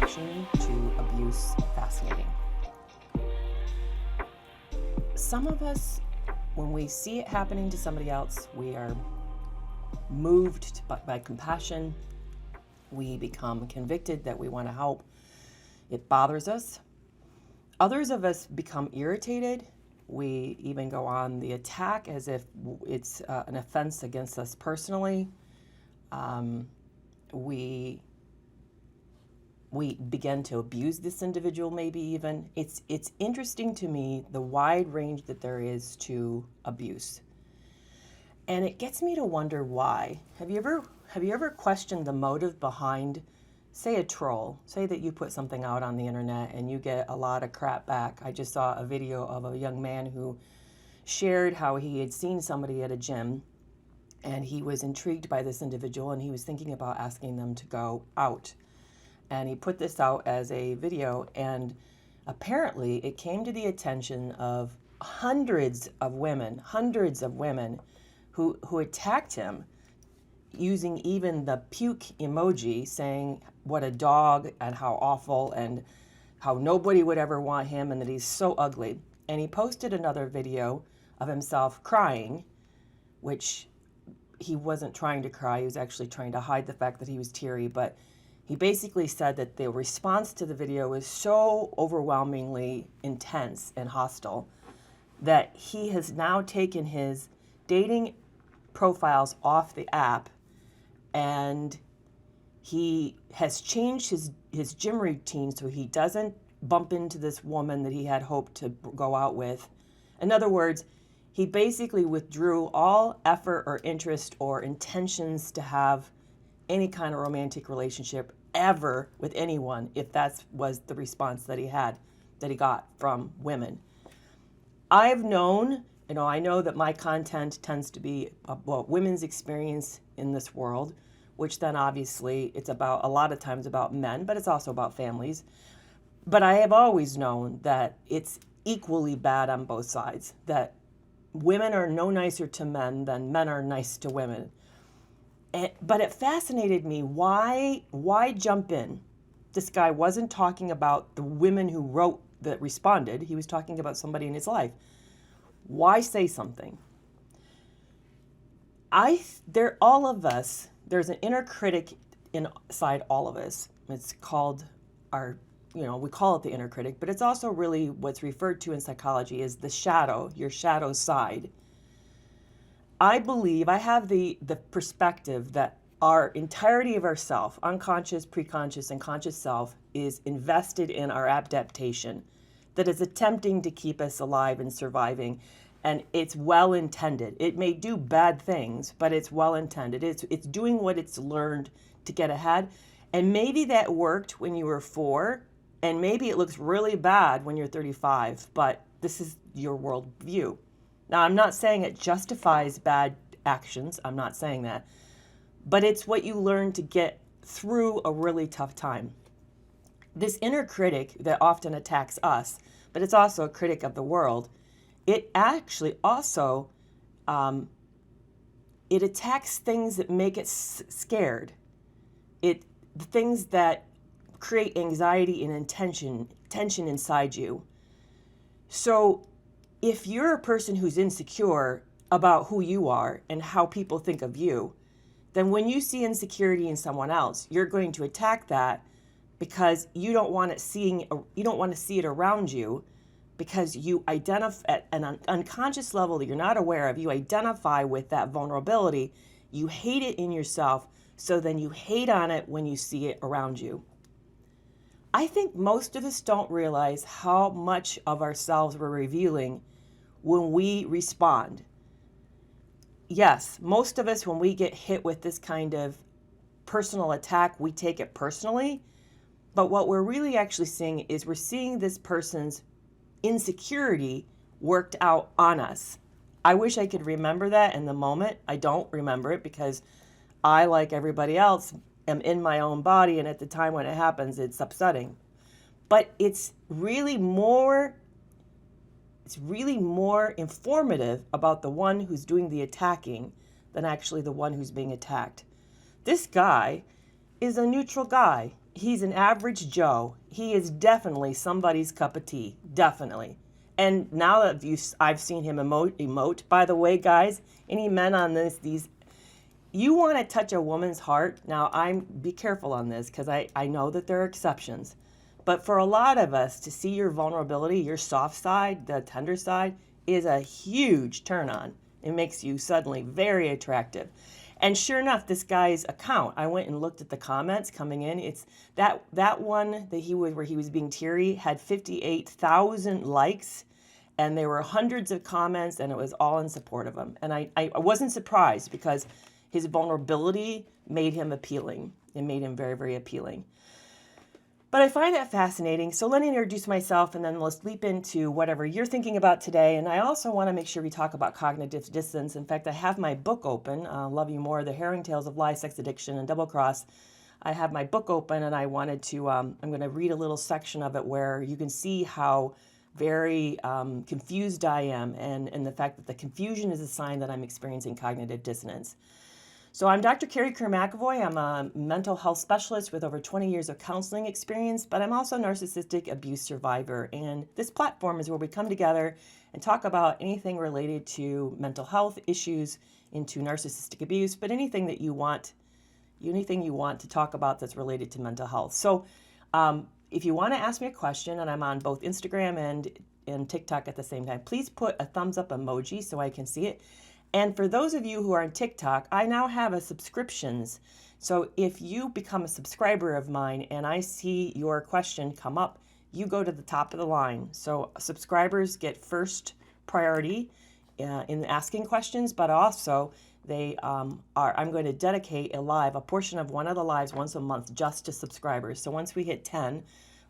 reaction to abuse fascinating. Some of us, when we see it happening to somebody else, we are moved by compassion. We become convicted that we want to help. It bothers us. Others of us become irritated. We even go on the attack as if it's an offense against us personally. We begin to abuse this individual, maybe even. It's interesting to me, the wide range that there is to abuse. And it gets me to wonder why. Have you ever questioned the motive behind, say, a troll? Say that you put something out on the internet and you get a lot of crap back. I just saw a video of a young man who shared how he had seen somebody at a gym and he was intrigued by this individual and he was thinking about asking them to go out. And he put this out as a video, and apparently it came to the attention of hundreds of women who attacked him using even the puke emoji, saying what a dog and how awful and how nobody would ever want him and that he's so ugly. And he posted another video of himself crying, which he wasn't trying to cry. He was actually trying to hide the fact that he was teary, but he basically said that the response to the video was so overwhelmingly intense and hostile that he has now taken his dating profiles off the app, and he has changed his gym routine so he doesn't bump into this woman that he had hoped to go out with. In other words, he basically withdrew all effort or interest or intentions to have any kind of romantic relationship ever with anyone, if that was the response that he got from women. I've known, I know that my content tends to be about women's experience in this world, which then obviously it's about a lot of times about men, but it's also about families. But I have always known that it's equally bad on both sides, that women are no nicer to men than men are nice to women. But it fascinated me, why jump in? This guy wasn't talking about the women who responded. He was talking about somebody in his life. Why say something? All of us, there's an inner critic inside all of us. It's called we call it the inner critic, but it's also really what's referred to in psychology as the shadow, your shadow side. I believe, I have the perspective that our entirety of ourself, unconscious, preconscious, and conscious self, is invested in our adaptation, that is attempting to keep us alive and surviving, and it's well-intended. It may do bad things, but it's well-intended. It's doing what it's learned to get ahead, and maybe that worked when you were 4, and maybe it looks really bad when you're 35, but this is your worldview. Now, I'm not saying it justifies bad actions. I'm not saying that. But it's what you learn to get through a really tough time. This inner critic that often attacks us, but it's also a critic of the world, it actually also, it attacks things that make it scared. The things that create anxiety and tension inside you. So if you're a person who's insecure about who you are and how people think of you, then when you see insecurity in someone else, you're going to attack that because you don't want to see it around you, because you identify at an unconscious level that you're not aware of, you identify with that vulnerability, you hate it in yourself, so then you hate on it when you see it around you. I think most of us don't realize how much of ourselves we're revealing when we respond. Yes, most of us, when we get hit with this kind of personal attack, we take it personally. But what we're really actually seeing is we're seeing this person's insecurity worked out on us. I wish I could remember that in the moment. I don't remember it because I, like everybody else, am in my own body, and at the time when it happens, it's upsetting. But it's really more informative about the one who's doing the attacking than actually the one who's being attacked. This guy is a neutral guy. He's an average Joe. He is definitely somebody's cup of tea. Definitely. And now that I've seen him emote, by the way, guys, any men on these, you want to touch a woman's heart. Now, be careful on this because I know that there are exceptions. But for a lot of us, to see your vulnerability, your soft side, the tender side, is a huge turn on. It makes you suddenly very attractive. And sure enough, this guy's account, I went and looked at the comments coming in. It's that one that where he was being teary had 58,000 likes, and there were hundreds of comments, and it was all in support of him. And I wasn't surprised because his vulnerability made him appealing. It made him very, very appealing. But I find that fascinating. So let me introduce myself, and then let's leap into whatever you're thinking about today. And I also want to make sure we talk about cognitive dissonance. In fact, I have my book open, Love You More, The Harrowing Tales of Lies, Sex Addiction, and Double Cross. I have my book open, and I wanted to, I'm going to read a little section of it where you can see how very confused I am, and the fact that the confusion is a sign that I'm experiencing cognitive dissonance. So I'm Dr. Kerry McAvoy. I'm a mental health specialist with over 20 years of counseling experience, but I'm also a narcissistic abuse survivor. And this platform is where we come together and talk about anything related to mental health issues, into narcissistic abuse, but anything you want to talk about that's related to mental health. So if you want to ask me a question, and I'm on both Instagram and TikTok at the same time, please put a thumbs up emoji so I can see it. And for those of you who are on TikTok, I now have a subscriptions. So if you become a subscriber of mine and I see your question come up, you go to the top of the line. So subscribers get first priority in asking questions, but also I'm going to dedicate a portion of one of the lives once a month just to subscribers. So once we hit 10,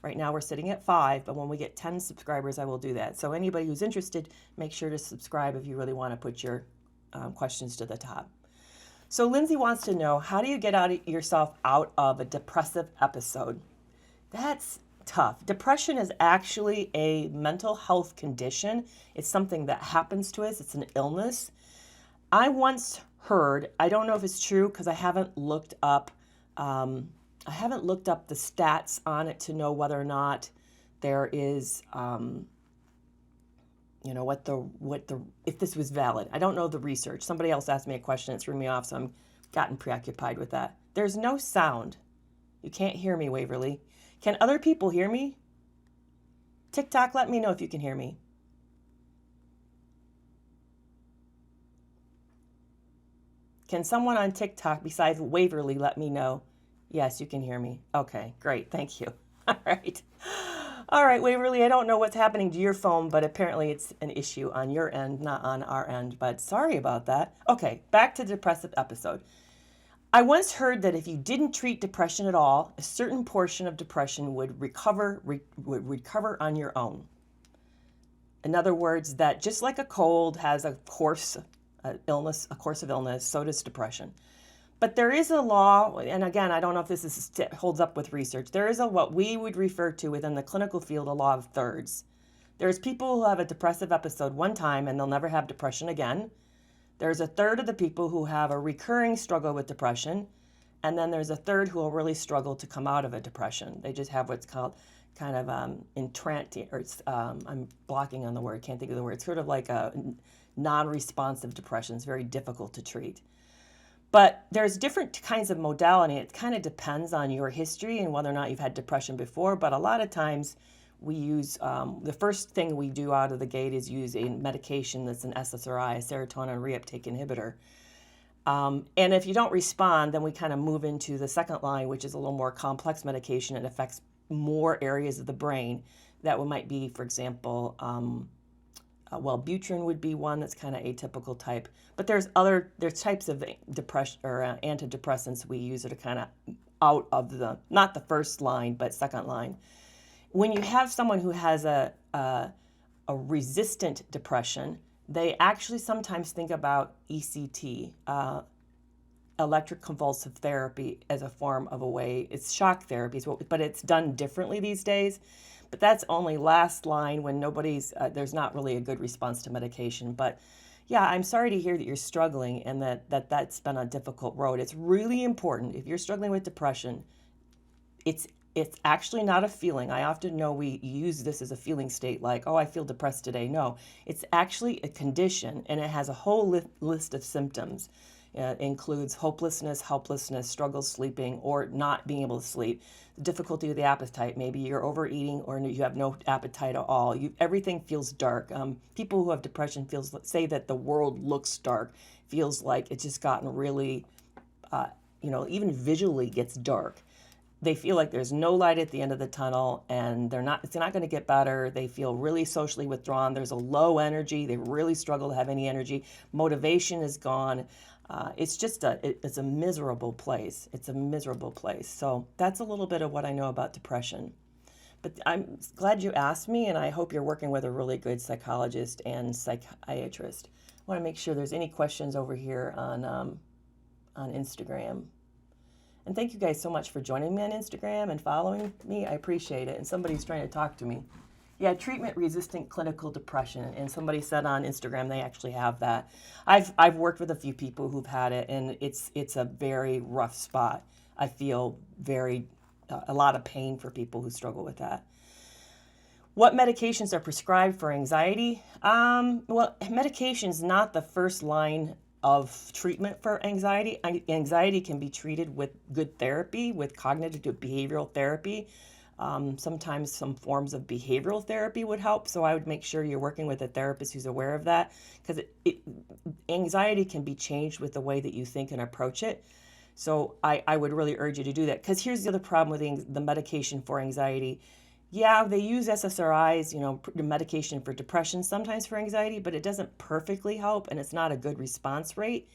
right now we're sitting at 5, but when we get 10 subscribers, I will do that. So anybody who's interested, make sure to subscribe if you really want to put your questions to the top. So Lindsay wants to know, how do you get yourself out of a depressive episode? That's tough. Depression is actually a mental health condition. It's something that happens to us. It's an illness. I once heard, I don't know if it's true because I haven't looked up the stats on it to know whether or not there is if this was valid. I don't know the research. Somebody else asked me a question that threw me off, so I'm gotten preoccupied with that. There's no sound. You can't hear me, Waverly. Can other people hear me? TikTok, let me know if you can hear me. Can someone on TikTok besides Waverly let me know? Yes, you can hear me. Okay, great. Thank you. All right. All right, Waverly, I don't know what's happening to your phone, but apparently it's an issue on your end, not on our end, but sorry about that. Okay, back to the depressive episode. I once heard that if you didn't treat depression at all, a certain portion of depression would recover on your own. In other words, that just like a cold has a course of illness, so does depression. But there is a law, and again, I don't know if this holds up with research. There is what we would refer to within the clinical field, a law of thirds. There's people who have a depressive episode one time and they'll never have depression again. There's a third of the people who have a recurring struggle with depression. And then there's a third who will really struggle to come out of a depression. They just have what's called kind of I'm blocking on the word, can't think of the word. It's sort of like a non-responsive depression. It's very difficult to treat. But there's different kinds of modality. It kind of depends on your history and whether or not you've had depression before. But a lot of times we use, the first thing we do out of the gate is use a medication that's an SSRI, a serotonin reuptake inhibitor. And if you don't respond, then we kind of move into the second line, which is a little more complex medication. It affects more areas of the brain. That might be, for example, Wellbutrin would be one that's kind of atypical type. But there's types of depression or antidepressants we use that are kind of out of not the first line, but second line. When you have someone who has a resistant depression, they actually sometimes think about ECT, electric convulsive therapy, as a form of a way. It's shock therapy, but it's done differently these days. But that's only last line when there's not really a good response to medication. But yeah, I'm sorry to hear that you're struggling and that's been a difficult road. It's really important if you're struggling with depression. it's actually not a feeling. I often know we use this as a feeling state, like, oh, I feel depressed today. No, it's actually a condition, and it has a whole list of symptoms. It includes hopelessness, helplessness, struggles sleeping or not being able to sleep, difficulty with the appetite. Maybe you're overeating or you have no appetite at all. Everything feels dark. People who have depression say that the world looks dark, feels like it's just gotten really, even visually gets dark. They feel like there's no light at the end of the tunnel, and it's not going to get better. They feel really socially withdrawn. There's a low energy. They really struggle to have any energy. Motivation is gone. It's just it's a miserable place. It's a miserable place. So that's a little bit of what I know about depression. But I'm glad you asked me, and I hope you're working with a really good psychologist and psychiatrist. I want to make sure there's any questions over here on Instagram. And thank you guys so much for joining me on Instagram and following me. I appreciate it. And somebody's trying to talk to me. Yeah, treatment-resistant clinical depression. And somebody said on Instagram they actually have that. I've worked with a few people who've had it, and it's a very rough spot. I feel a lot of pain for people who struggle with that. What medications are prescribed for anxiety? Well, medication is not the first line of treatment for anxiety. Anxiety can be treated with good therapy, with cognitive behavioral therapy. Sometimes some forms of behavioral therapy would help. So I would make sure you're working with a therapist who's aware of that, because anxiety can be changed with the way that you think and approach it. So I would really urge you to do that, because here's the other problem with the medication for anxiety. Yeah, they use SSRIs, the medication for depression, sometimes for anxiety, but it doesn't perfectly help, and it's not a good response rate.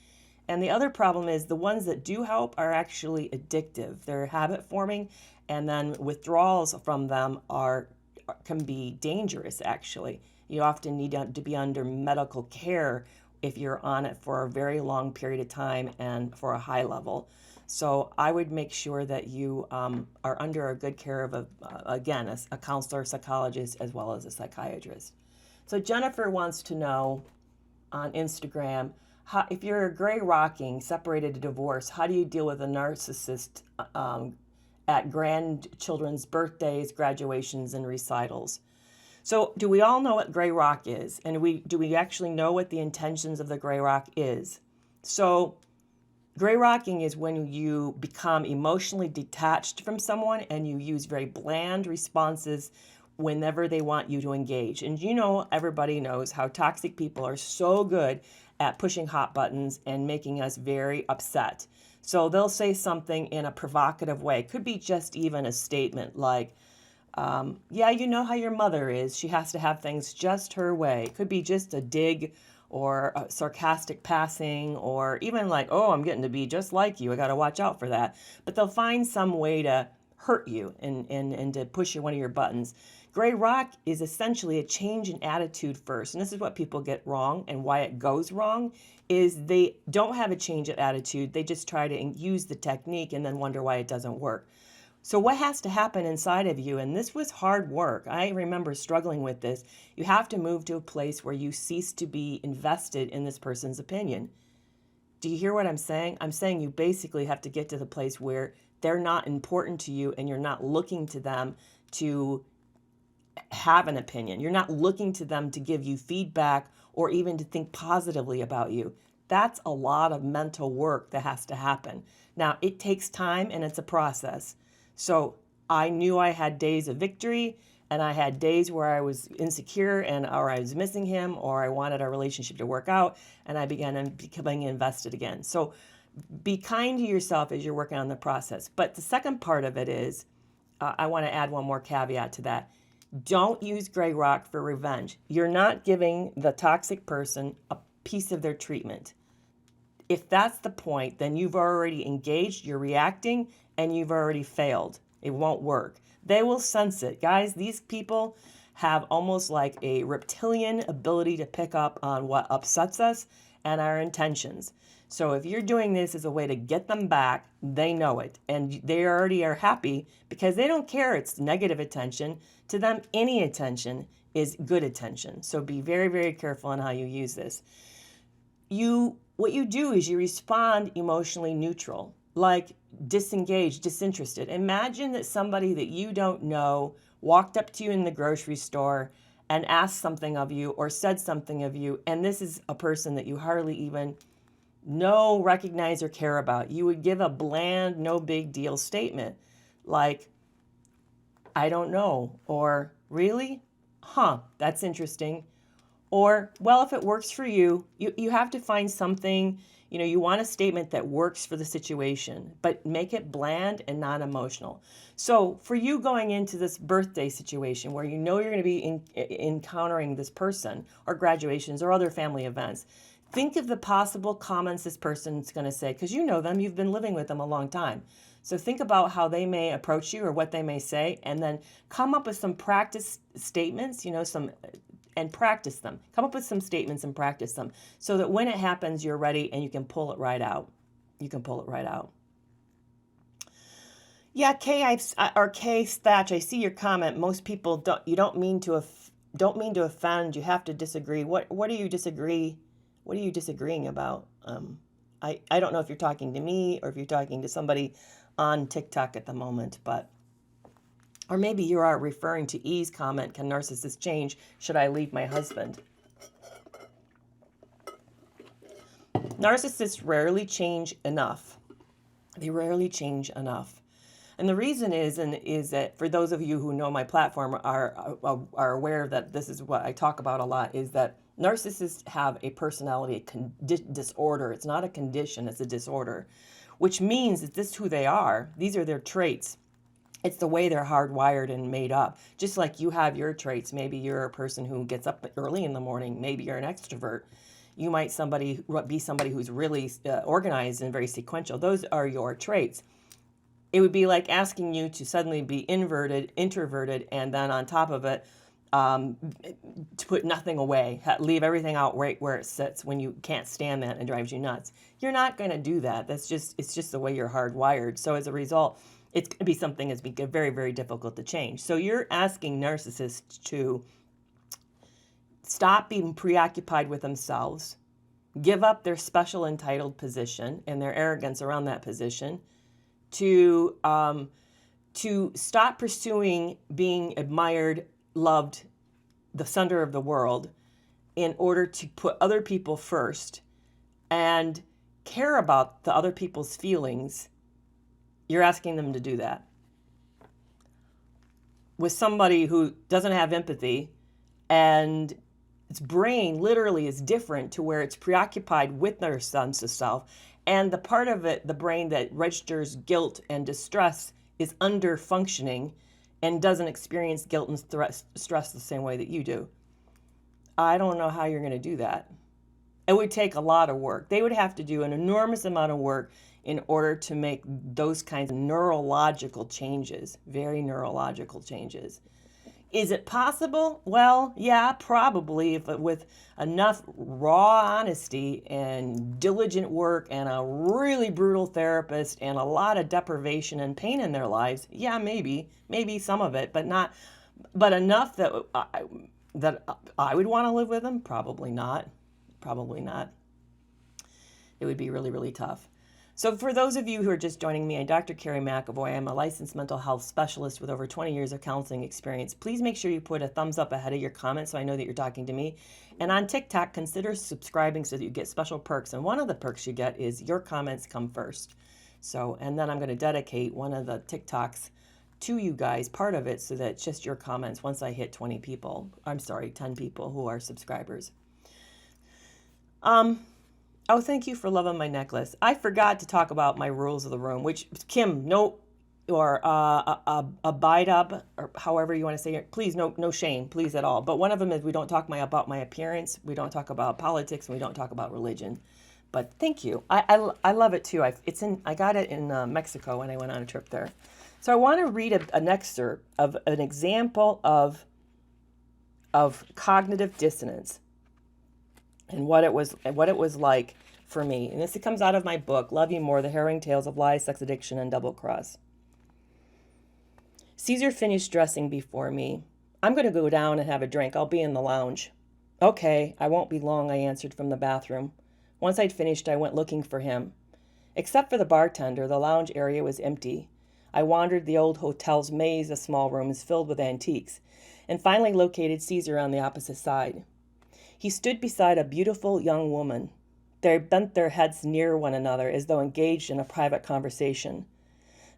And the other problem is the ones that do help are actually addictive. They're habit forming, and then withdrawals from them can be dangerous, actually. You often need to be under medical care if you're on it for a very long period of time and for a high level. So I would make sure that you are under a good care of, a counselor, psychologist, as well as a psychiatrist. So Jennifer wants to know on Instagram, if you're gray rocking, separated to divorce, how do you deal with a narcissist at grandchildren's birthdays, graduations, and recitals? So do we all know what gray rock is? And do we actually know what the intentions of the gray rock is? So gray rocking is when you become emotionally detached from someone and you use very bland responses whenever they want you to engage. And everybody knows how toxic people are so good at pushing hot buttons and making us very upset. So they'll say something in a provocative way. It could be just even a statement like, yeah, you know how your mother is. She has to have things just her way. It could be just a dig or a sarcastic passing, or even like, oh, I'm getting to be just like you. I got to watch out for that. But they'll find some way to hurt you and to push one of your buttons. Gray rock is essentially a change in attitude first. And this is what people get wrong, and why it goes wrong is they don't have a change of attitude. They just try to use the technique and then wonder why it doesn't work. So what has to happen inside of you, and this was hard work. I remember struggling with this. You have to move to a place where you cease to be invested in this person's opinion. Do you hear what I'm saying? I'm saying you basically have to get to the place where they're not important to you and you're not looking to them to have an opinion. You're not looking to them to give you feedback or even to think positively about you. That's a lot of mental work that has to happen. Now, it takes time and it's a process. So I knew I had days of victory, and I had days where I was insecure or I was missing him, or I wanted our relationship to work out, and I began becoming invested again. So be kind to yourself as you're working on the process. But the second part of it is, I want to add one more caveat to that. Don't use gray rock for revenge. You're not giving the toxic person a piece of their treatment. If that's the point, then you've already engaged, you're reacting, and you've already failed. It won't work. They will sense it. Guys, these people have almost like a reptilian ability to pick up on what upsets us and our intentions. So if you're doing this as a way to get them back, they know it. And they already are happy because they don't care it's negative attention. To them, any attention is good attention. So be very, very careful on how you use this. What you do is you respond emotionally neutral. Like, disengaged, disinterested. Imagine that somebody that you don't know walked up to you in the grocery store and asked something of you or said something of you, and this is a person that you hardly even know, recognize, or care about. You would give a bland, no big deal statement like, I don't know, or really? Huh, that's interesting. Or, well, if it works for you, you have to find something, you want a statement that works for the situation, but make it bland and not emotional. So for you going into this birthday situation where you know you're going to be encountering this person, or graduations or other family events, think of the possible comments this person's going to say, because you know them, you've been living with them a long time. So think about how they may approach you or what they may say, and then come up with some practice statements, and practice them. Come up with some statements and practice them so that when it happens, you're ready and you can pull it right out. Yeah, Kay Thatch, I see your comment. Most people don't mean to offend. You have to disagree. What do you disagree? What are you disagreeing about? I don't know if you're talking to me or if you're talking to somebody on TikTok at the moment, or maybe you are referring to E's comment, can narcissists change? Should I leave my husband? Narcissists rarely change enough. They rarely change enough. And the reason is that for those of you who know my platform are aware that this is what I talk about a lot, is that narcissists have a personality disorder. It's not a condition, it's a disorder, which means that this is who they are. These are their traits. It's the way they're hardwired and made up. Just like you have your traits. Maybe you're a person who gets up early in the morning. Maybe you're an extrovert. You might be somebody who's really organized and very sequential. Those are your traits. It would be like asking you to suddenly be introverted, and then on top of it, to put nothing away, leave everything out right where it sits when you can't stand that and drives you nuts. You're not going to do that. It's just the way you're hardwired. So as a result, it's going to be something that's very, very difficult to change. So you're asking narcissists to stop being preoccupied with themselves, give up their special entitled position and their arrogance around that position, to stop pursuing being admired, loved, the center of the world, in order to put other people first and care about the other people's feelings. You're asking them to do that. With somebody who doesn't have empathy and its brain literally is different to where it's preoccupied with their sense of self, and the part of it, the brain that registers guilt and distress, is under functioning and doesn't experience guilt and stress the same way that you do. I don't know how you're going to do that. It would take a lot of work. They would have to do an enormous amount of work in order to make those kinds of neurological changes, very neurological changes. Is it possible? Well, yeah, probably, if with enough raw honesty and diligent work and a really brutal therapist and a lot of deprivation and pain in their lives. Yeah, maybe some of it, but enough that I would want to live with them. Probably not. It would be really, really tough. So for those of you who are just joining me, I'm Dr. Kerry McAvoy. I'm a licensed mental health specialist with over 20 years of counseling experience. Please make sure you put a thumbs up ahead of your comment so I know that you're talking to me. And on TikTok, consider subscribing so that you get special perks. And one of the perks you get is your comments come first. And then I'm going to dedicate one of the TikToks to you guys, part of it, so that it's just your comments once I hit 10 people who are subscribers. Oh, thank you for loving my necklace. I forgot to talk about my rules of the room, which Kim, or abide up, or however you want to say it. Please, no shame, please at all. But one of them is we don't talk about my appearance, we don't talk about politics, and we don't talk about religion. But thank you. I love it too. I got it in Mexico when I went on a trip there. So I want to read an excerpt of an example of cognitive dissonance. And what it was like for me. And this comes out of my book, Love You More, The Harrowing Tales of Lies, Sex Addiction, and Double Cross. Caesar finished dressing before me. I'm going to go down and have a drink. I'll be in the lounge. Okay, I won't be long, I answered from the bathroom. Once I'd finished, I went looking for him. Except for the bartender, the lounge area was empty. I wandered the old hotel's maze of small rooms filled with antiques, and finally located Caesar on the opposite side. He stood beside a beautiful young woman. They bent their heads near one another as though engaged in a private conversation.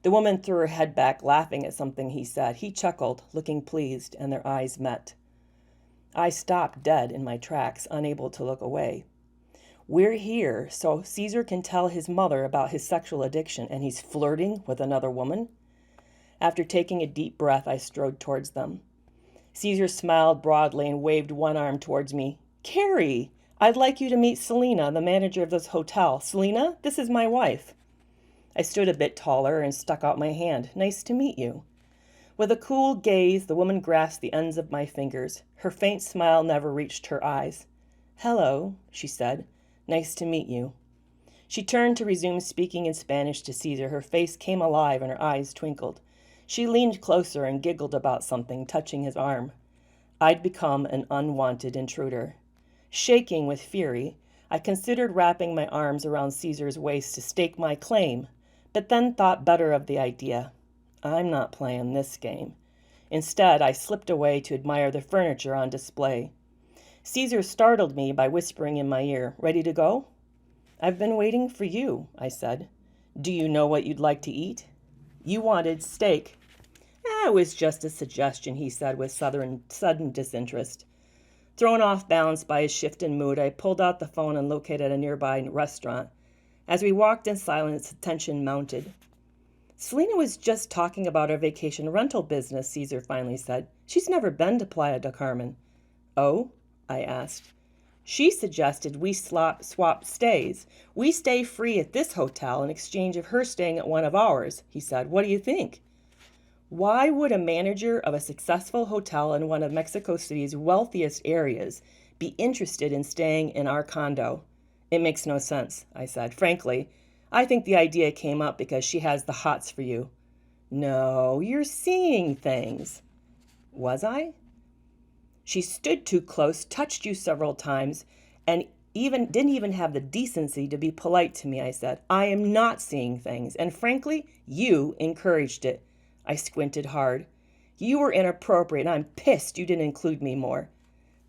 The woman threw her head back, laughing at something he said. He chuckled, looking pleased, and their eyes met. I stopped dead in my tracks, unable to look away. We're here so Caesar can tell his mother about his sexual addiction, and he's flirting with another woman? After taking a deep breath, I strode towards them. Caesar smiled broadly and waved one arm towards me. Kerry, I'd like you to meet Selena, the manager of this hotel. Selena, this is my wife. I stood a bit taller and stuck out my hand. Nice to meet you. With a cool gaze, the woman grasped the ends of my fingers. Her faint smile never reached her eyes. Hello, she said. Nice to meet you. She turned to resume speaking in Spanish to Caesar. Her face came alive and her eyes twinkled. She leaned closer and giggled about something, touching his arm. I'd become an unwanted intruder. Shaking with fury, I considered wrapping my arms around Caesar's waist to stake my claim, but then thought better of the idea. I'm not playing this game. Instead, I slipped away to admire the furniture on display. Caesar startled me by whispering in my ear, "Ready to go?" "I've been waiting for you," I said. "Do you know what you'd like to eat?" "You wanted steak." "It was just a suggestion," he said with sudden disinterest. Thrown off balance by his shift in mood, I pulled out the phone and located a nearby restaurant. As we walked in silence, tension mounted. "Selena was just talking about our vacation rental business," Caesar finally said. "She's never been to Playa del Carmen." "Oh?" I asked. "She suggested we swap stays. We stay free at this hotel in exchange of her staying at one of ours," he said. "What do you think?" Why would a manager of a successful hotel in one of Mexico City's wealthiest areas be interested in staying in our condo? "It makes no sense," I said. "Frankly, I think the idea came up because she has the hots for you." "No, you're seeing things." Was I? "She stood too close, touched you several times, and didn't even have the decency to be polite to me," I said. "I am not seeing things, and frankly, you encouraged it." I squinted hard. "You were inappropriate, and I'm pissed you didn't include me more."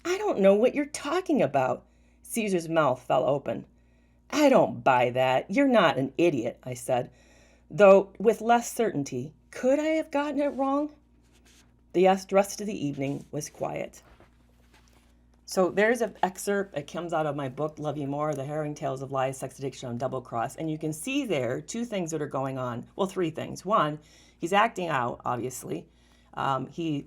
"I don't know what you're talking about." Caesar's mouth fell open. "I don't buy that. You're not an idiot," I said, though with less certainty. Could I have gotten it wrong? The rest of the evening was quiet. So there's an excerpt that comes out of my book, Love You More, The Harrowing Tales of Lies, Sex Addiction, and Double Cross. And you can see there two things that are going on. Well, three things. One, he's acting out, obviously. He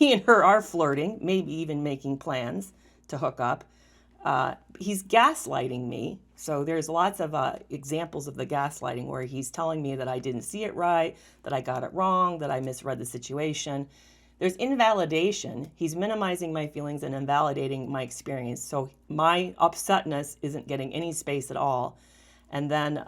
and her are flirting, maybe even making plans to hook up. He's gaslighting me. So there's lots of examples of the gaslighting where he's telling me that I didn't see it right, that I got it wrong, that I misread the situation. There's invalidation. He's minimizing my feelings and invalidating my experience. So my upsetness isn't getting any space at all. And then,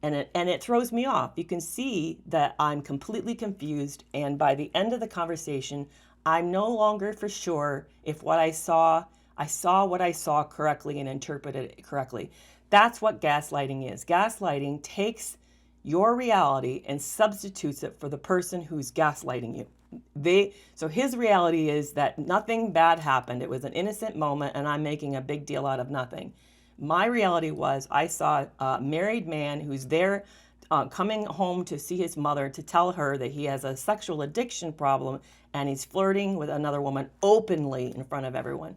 it throws me off. You can see that I'm completely confused. And by the end of the conversation, I'm no longer for sure if what I saw what I saw correctly and interpreted it correctly. That's what gaslighting is. Gaslighting takes your reality and substitutes it for the person who's gaslighting you. So his reality is that nothing bad happened. It was an innocent moment, and I'm making a big deal out of nothing. My reality was I saw a married man who's there coming home to see his mother to tell her that he has a sexual addiction problem, and he's flirting with another woman openly in front of everyone.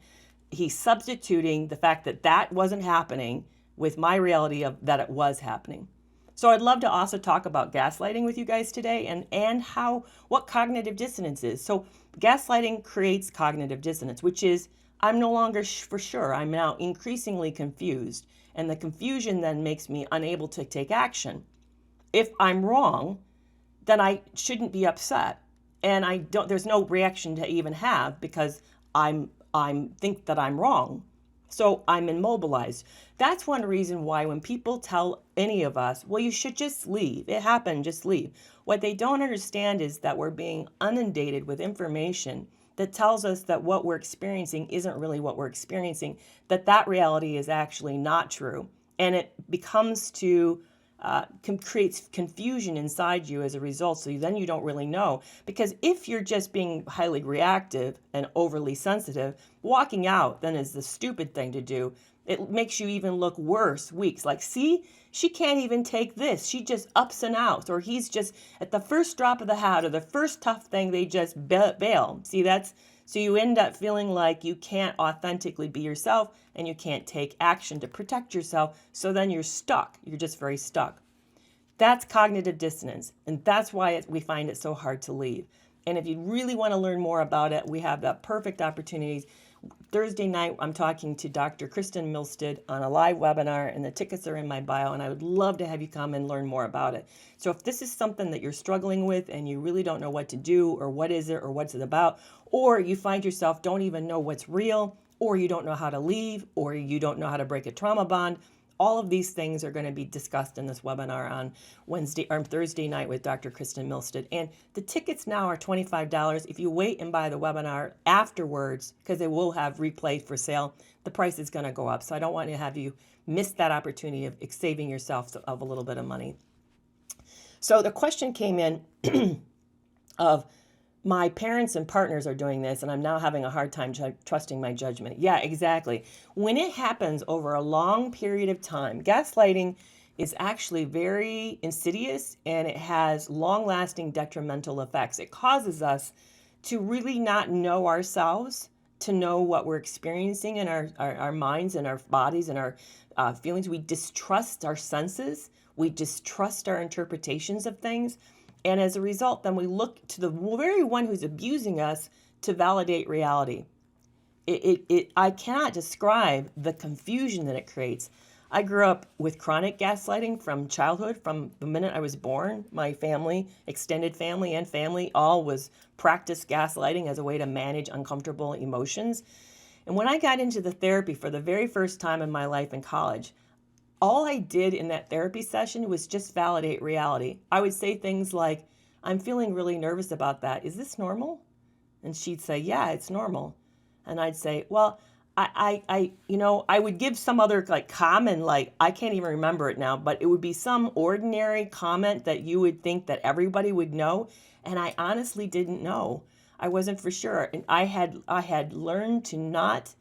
He's substituting the fact that that wasn't happening with my reality of that it was happening. So I'd love to also talk about gaslighting with you guys today and what cognitive dissonance is. So gaslighting creates cognitive dissonance, which is I'm no longer for sure. I'm now increasingly confused. And the confusion then makes me unable to take action. If I'm wrong, then I shouldn't be upset. And there's no reaction to even have because I think that I'm wrong. So I'm immobilized. That's one reason why when people tell any of us, well, you should just leave. It happened, just leave. What they don't understand is that we're being inundated with information that tells us that what we're experiencing isn't really what we're experiencing, that reality is actually not true. And it becomes to creates confusion inside you as a result. So then you don't really know. Because if you're just being highly reactive and overly sensitive, walking out then is the stupid thing to do. It makes you even look worse weeks. Like, see, she can't even take this. She just ups and outs. Or he's just at the first drop of the hat or the first tough thing, they just bail. See, so you end up feeling like you can't authentically be yourself and you can't take action to protect yourself. So then you're stuck. You're just very stuck. That's cognitive dissonance. And that's why we find it so hard to leave. And if you really want to learn more about it, we have the perfect opportunities. Thursday night, I'm talking to Dr. Kristen Milstead on a live webinar, and the tickets are in my bio, and I would love to have you come and learn more about it. So if this is something that you're struggling with and you really don't know what to do, or what is it, or what's it about, or you find yourself don't even know what's real, or you don't know how to leave, or you don't know how to break a trauma bond, all of these things are going to be discussed in this webinar on Thursday night with Dr. Kristen Milstead. And the tickets now are $25. If you wait and buy the webinar afterwards, because they will have replays for sale, the price is going to go up. So I don't want to have you miss that opportunity of saving yourself of a little bit of money. So the question came in of, my parents and partners are doing this, and I'm now having a hard time trusting my judgment. Yeah, exactly. When it happens over a long period of time, gaslighting is actually very insidious, and it has long-lasting detrimental effects. It causes us to really not know ourselves, to know what we're experiencing in our minds and our bodies and our feelings. We distrust our senses. We distrust our interpretations of things. And as a result, then we look to the very one who's abusing us to validate reality. I cannot describe the confusion that it creates. I grew up with chronic gaslighting from childhood. From the minute I was born, my family, extended family and family, all was practiced gaslighting as a way to manage uncomfortable emotions. And when I got into the therapy for the very first time in my life in college, all I did in that therapy session was just validate reality. I would say things like, I'm feeling really nervous about that. Is this normal? And she'd say, yeah, it's normal. And I'd say, well, I would give some other common, I can't even remember it now, but it would be some ordinary comment that you would think that everybody would know. And I honestly didn't know. I wasn't for sure. And I had learned to not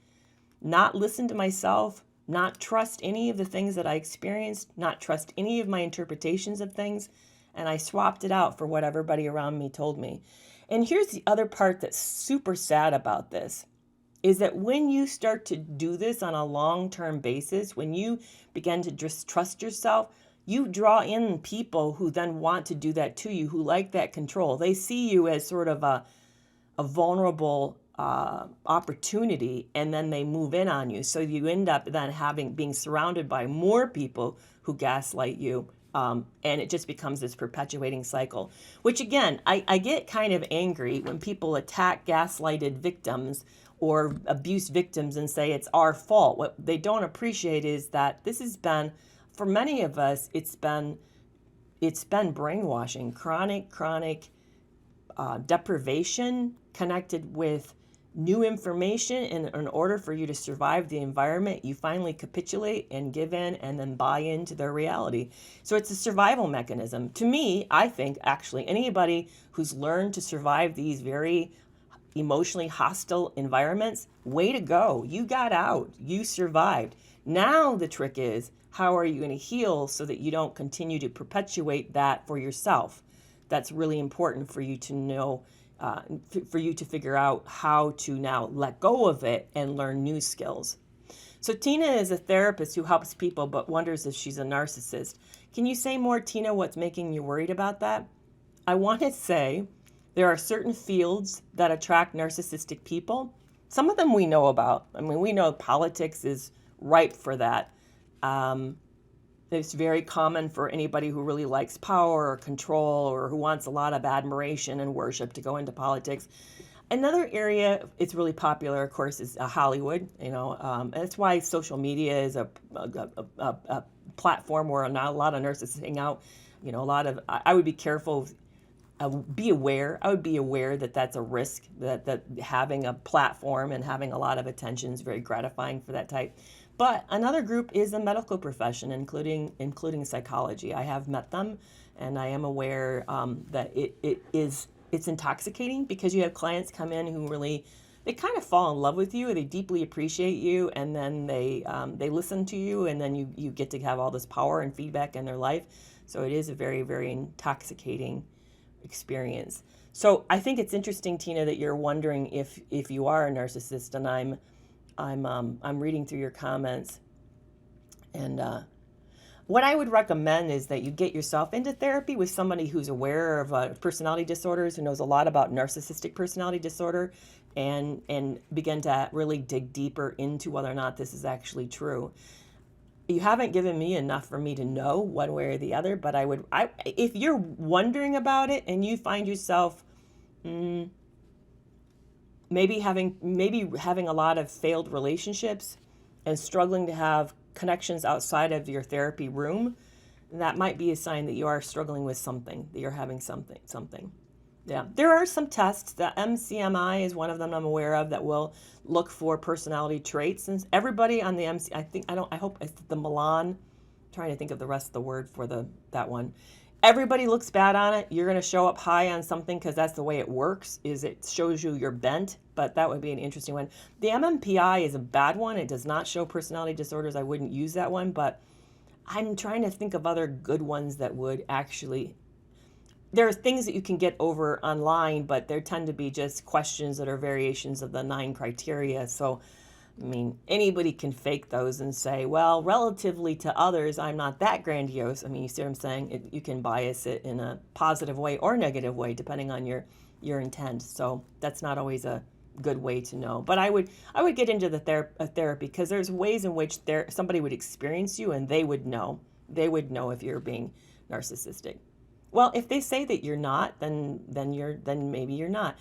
listen to myself, not trust any of the things that I experienced, not trust any of my interpretations of things, and I swapped it out for what everybody around me told me. And here's the other part that's super sad about this, is that when you start to do this on a long-term basis, when you begin to distrust yourself, you draw in people who then want to do that to you, who like that control. They see you as sort of a vulnerable opportunity, and then they move in on you. So you end up then being surrounded by more people who gaslight you, and it just becomes this perpetuating cycle. Which again, I get kind of angry when people attack gaslighted victims or abuse victims and say it's our fault. What they don't appreciate is that this has been, for many of us, it's been brainwashing, chronic deprivation connected with new information. And in order for you to survive the environment, you finally capitulate and give in and then buy into their reality. So it's a survival mechanism. To me, I think actually anybody who's learned to survive these very emotionally hostile environments, way to go. You got out. You survived. Now the trick is, how are you going to heal so that you don't continue to perpetuate that for yourself? That's really important for you to know, for you to figure out how to now let go of it and learn new skills. So Tina is a therapist who helps people but wonders if she's a narcissist. Can you say more, Tina, what's making you worried about that? I want to say there are certain fields that attract narcissistic people. Some of them we know about. I mean, we know politics is ripe for that. It's very common for anybody who really likes power or control or who wants a lot of admiration and worship to go into politics. Another area it's really popular, of course, is Hollywood. And that's why social media is a platform where not a lot of nurses hang out. I would be careful. I would be aware that that's a risk, that having a platform and having a lot of attention is very gratifying for that type. But another group is the medical profession, including psychology. I have met them, and I am aware that it's intoxicating, because you have clients come in who really, they kind of fall in love with you, they deeply appreciate you, and then they listen to you, and then you get to have all this power and feedback in their life. So it is a very, very intoxicating experience. So I think it's interesting, Tina, that you're wondering if you are a narcissist, and I'm reading through your comments, and what I would recommend is that you get yourself into therapy with somebody who's aware of personality disorders, who knows a lot about narcissistic personality disorder, and begin to really dig deeper into whether or not this is actually true. You haven't given me enough for me to know one way or the other, but if you're wondering about it and you find yourself maybe having a lot of failed relationships and struggling to have connections outside of your therapy room, that might be a sign that you are struggling with something, that you're having something. Yeah, there are some tests. The MCMI is one of them I'm aware of that will look for personality traits. And everybody on the I hope it's the Milan. I'm trying to think of the rest of the word for that one. Everybody looks bad on it. You're going to show up high on something because that's the way it works, is it shows you you're bent, but that would be an interesting one. The MMPI is a bad one. It does not show personality disorders. I wouldn't use that one, but I'm trying to think of other good ones that would actually. There are things that you can get over online, but there tend to be just questions that are variations of the 9 criteria. So, I mean, anybody can fake those and say, well, relatively to others, I'm not that grandiose. I mean, you see what I'm saying? You can bias it in a positive way or negative way, depending on your intent. So that's not always a good way to know. But I would get into the therapy, because there's ways in which somebody would experience you and they would know. They would know if you're being narcissistic. Well, if they say that you're not, then maybe you're not.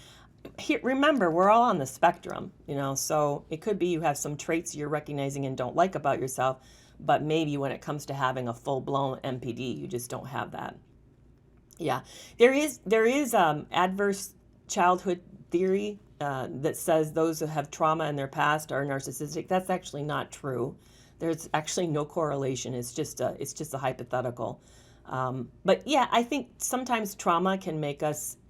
Here, remember, we're all on the spectrum, so it could be you have some traits you're recognizing and don't like about yourself, but maybe when it comes to having a full-blown MPD, you just don't have that. Yeah, there is adverse childhood theory that says those who have trauma in their past are narcissistic. That's actually not true. There's actually no correlation. It's just a hypothetical. But yeah, I think sometimes trauma can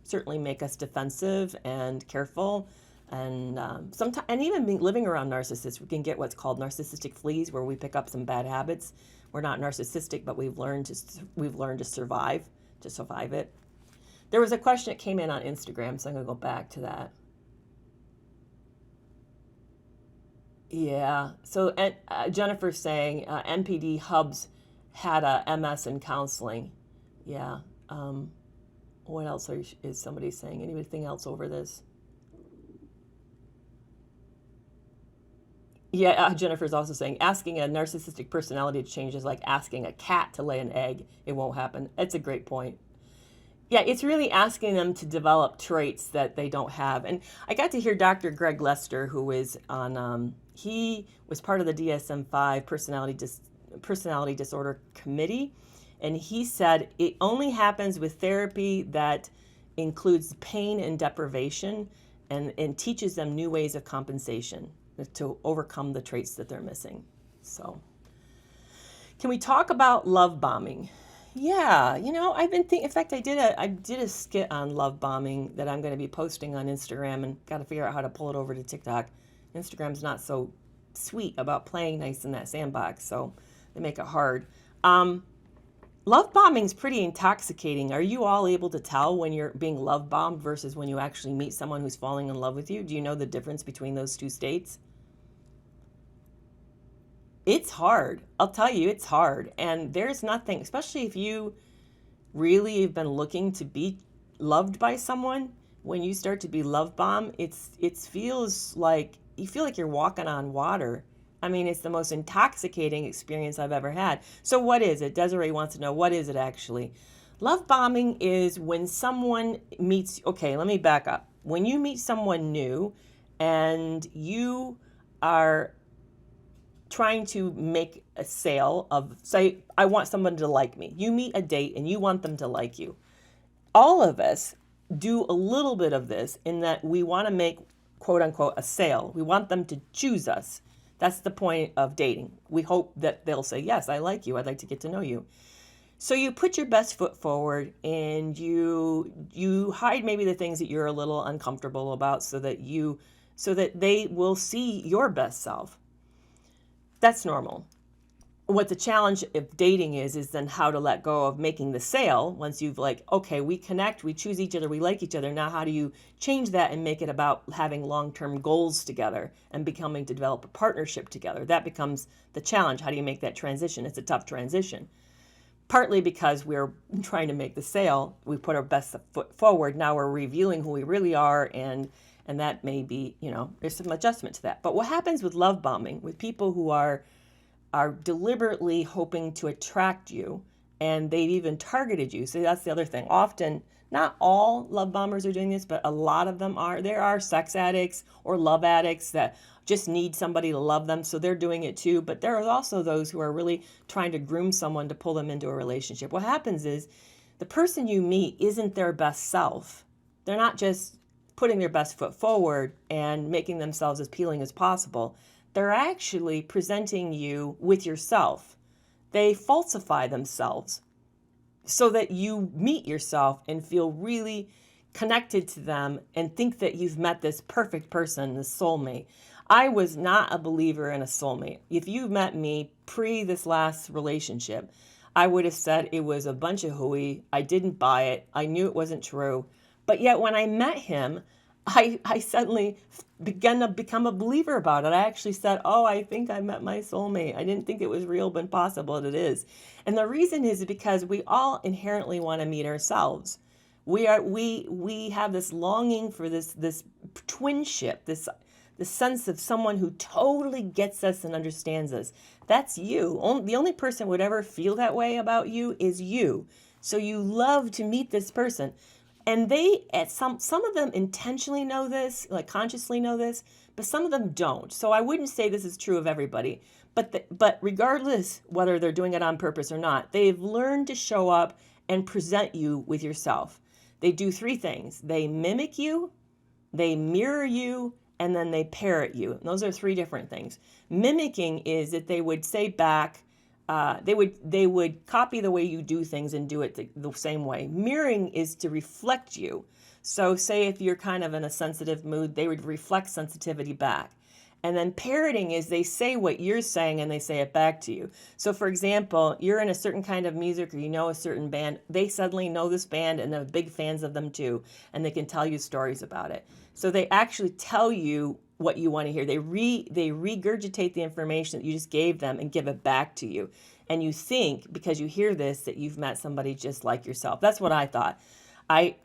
certainly make us defensive and careful, and sometimes, and even living around narcissists, we can get what's called narcissistic fleas, where we pick up some bad habits. We're not narcissistic, but we've learned to survive it. There was a question that came in on Instagram, so I'm gonna go back to that. Yeah. So Jennifer's saying NPD hubs had a MS in counseling. Yeah. What else is somebody saying? Anything else over this? Yeah, Jennifer's also saying asking a narcissistic personality to change is like asking a cat to lay an egg. It won't happen. It's a great point. Yeah, it's really asking them to develop traits that they don't have. And I got to hear Dr. Greg Lester, who is on, he was part of the DSM-5 personality disorder committee, and he said it only happens with therapy that includes pain and deprivation, and teaches them new ways of compensation to overcome the traits that they're missing. So can we talk about love bombing? Yeah, I've been thinking. In fact, I did a skit on love bombing that I'm going to be posting on Instagram, and got to figure out how to pull it over to TikTok. Instagram's not so sweet about playing nice in that sandbox, so they make it hard. Love bombing's pretty intoxicating. Are you all able to tell when you're being love bombed versus when you actually meet someone who's falling in love with you? Do you know the difference between those two states? It's hard. I'll tell you, it's hard. And there's nothing, especially if you really have been looking to be loved by someone, when you start to be love bombed, it feels like you feel like you're walking on water. I mean, it's the most intoxicating experience I've ever had. So what is it? Desiree wants to know, what is it actually? Love bombing is when someone meets, okay, let me back up. When you meet someone new and you are trying to make a sale of, say, I want someone to like me. You meet a date and you want them to like you. All of us do a little bit of this, in that we want to make, quote unquote, a sale. We want them to choose us. That's the point of dating. We hope that they'll say, yes, I like you. I'd like to get to know you. So you put your best foot forward, and you hide maybe the things that you're a little uncomfortable about so that they will see your best self. That's normal. What the challenge of dating is then how to let go of making the sale. Once you've like, okay, we connect, we choose each other, we like each other. Now how do you change that and make it about having long-term goals together and becoming to develop a partnership together? That becomes the challenge. How do you make that transition? It's a tough transition. Partly because we're trying to make the sale, we put our best foot forward. Now we're revealing who we really are, and that may be, there's some adjustment to that. But what happens with love bombing, with people who are deliberately hoping to attract you, and they've even targeted you. So that's the other thing. Often, not all love bombers are doing this, but a lot of them are. There are sex addicts or love addicts that just need somebody to love them, so they're doing it too. But there are also those who are really trying to groom someone to pull them into a relationship. What happens is the person you meet isn't their best self. They're not just putting their best foot forward and making themselves as appealing as possible. They're actually presenting you with yourself. They falsify themselves so that you meet yourself and feel really connected to them and think that you've met this perfect person, this soulmate. I was not a believer in a soulmate. If you met me pre this last relationship, I would have said it was a bunch of hooey. I didn't buy it. I knew it wasn't true. But yet when I met him, I suddenly began to become a believer about it. I actually said, oh, I think I met my soulmate. I didn't think it was real, but possible it is. And the reason is because we all inherently want to meet ourselves. We have this longing for this twinship, this sense of someone who totally gets us and understands us. That's you. The only person who would ever feel that way about you is you. So you love to meet this person. And some of them intentionally know this, like consciously know this, but some of them don't. So I wouldn't say this is true of everybody. But regardless whether they're doing it on purpose or not, they've learned to show up and present you with yourself. They do three things. They mimic you, they mirror you, and then they parrot you. And those are three different things. Mimicking is that they would say back, they would copy the way you do things and do it the same way. Mirroring is to reflect you. So say if you're kind of in a sensitive mood, they would reflect sensitivity back. And then parroting is they say what you're saying and they say it back to you. So for example, you're in a certain kind of music or you know a certain band, they suddenly know this band and they're big fans of them too, and they can tell you stories about it. So they actually tell you what you want to hear. They regurgitate the information that you just gave them and give it back to you. And you think, because you hear this, that you've met somebody just like yourself. That's what I thought.